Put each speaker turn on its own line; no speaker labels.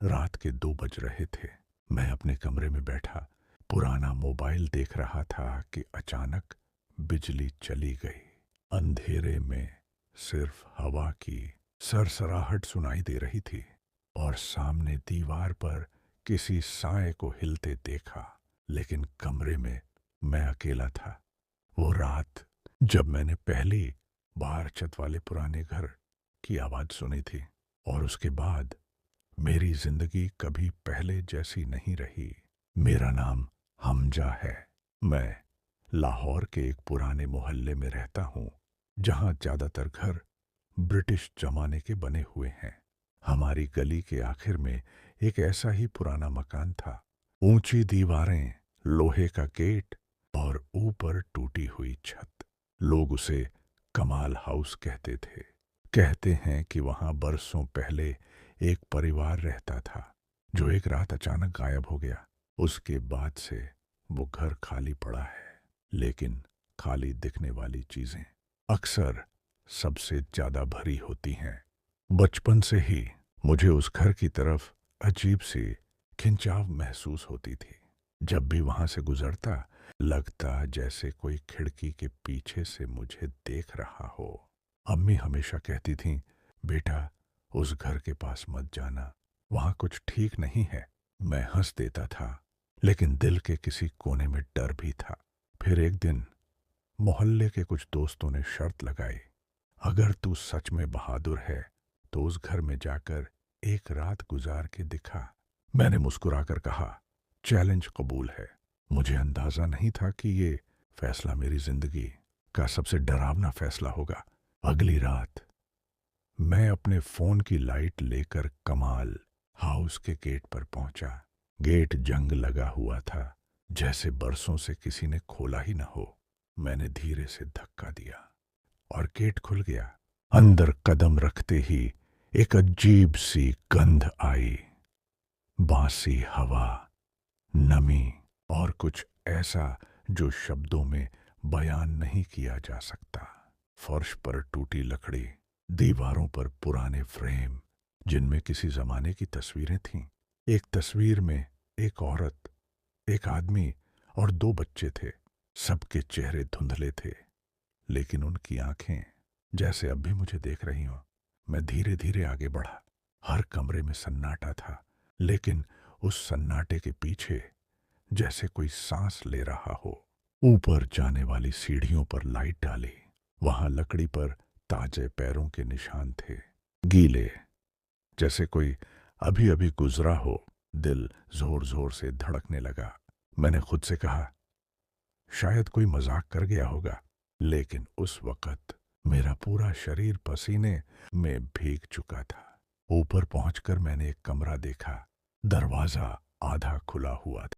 रात के 2 बज रहे थे। मैं अपने कमरे में बैठा पुराना मोबाइल देख रहा था कि अचानक बिजली चली गई। अंधेरे में सिर्फ हवा की सरसराहट सुनाई दे रही थी और सामने दीवार पर किसी साए को हिलते देखा। लेकिन कमरे में मैं अकेला था। वो रात जब मैंने पहली बार छत वाले पुराने घर की आवाज सुनी थी और उसके बाद मेरी जिंदगी कभी पहले जैसी नहीं रही। मेरा नाम हमजा है। मैं लाहौर के एक पुराने मोहल्ले में रहता हूँ जहाँ ज्यादातर घर ब्रिटिश जमाने के बने हुए हैं। हमारी गली के आखिर में एक ऐसा ही पुराना मकान था। ऊंची दीवारें, लोहे का गेट और ऊपर टूटी हुई छत। लोग उसे कमाल हाउस कहते थे। कहते हैं कि वहां बरसों पहले एक परिवार रहता था जो एक रात अचानक गायब हो गया। उसके बाद से वो घर खाली पड़ा है। लेकिन खाली दिखने वाली चीजें अक्सर सबसे ज्यादा भरी होती हैं। बचपन से ही मुझे उस घर की तरफ अजीब सी खिंचाव महसूस होती थी। जब भी वहां से गुजरता लगता जैसे कोई खिड़की के पीछे से मुझे देख रहा हो। अम्मी हमेशा कहती थीं, बेटा उस घर के पास मत जाना, वहां कुछ ठीक नहीं है। मैं हंस देता था, लेकिन दिल के किसी कोने में डर भी था। फिर एक दिन मोहल्ले के कुछ दोस्तों ने शर्त लगाई, अगर तू सच में बहादुर है तो उस घर में जाकर एक रात गुजार के दिखा। मैंने मुस्कुराकर कहा, चैलेंज कबूल है। मुझे अंदाजा नहीं था कि ये फैसला मेरी जिंदगी का सबसे डरावना फैसला होगा। अगली रात मैं अपने फोन की लाइट लेकर कमाल हाउस के गेट पर पहुंचा। गेट जंग लगा हुआ था, जैसे बरसों से किसी ने खोला ही न हो। मैंने धीरे से धक्का दिया और गेट खुल गया। अंदर कदम रखते ही एक अजीब सी गंध आई। बासी हवा, नमी और कुछ ऐसा जो शब्दों में बयान नहीं किया जा सकता। फर्श पर टूटी लकड़ी, दीवारों पर पुराने फ्रेम जिनमें किसी जमाने की तस्वीरें थीं। एक तस्वीर में एक औरत, एक आदमी और 2 बच्चे थे। सबके चेहरे धुंधले थे, लेकिन उनकी आंखें जैसे अब भी मुझे देख रही हों। मैं धीरे धीरे आगे बढ़ा। हर कमरे में सन्नाटा था, लेकिन उस सन्नाटे के पीछे जैसे कोई सांस ले रहा हो। ऊपर जाने वाली सीढ़ियों पर लाइट डाली। वहां लकड़ी पर ताजे पैरों के निशान थे, गीले, जैसे कोई अभी अभी गुजरा हो। दिल जोर जोर से धड़कने लगा। मैंने खुद से कहा, शायद कोई मजाक कर गया होगा, लेकिन उस वक्त मेरा पूरा शरीर पसीने में भीग चुका था। ऊपर पहुंचकर मैंने एक कमरा देखा। दरवाजा आधा खुला हुआ था।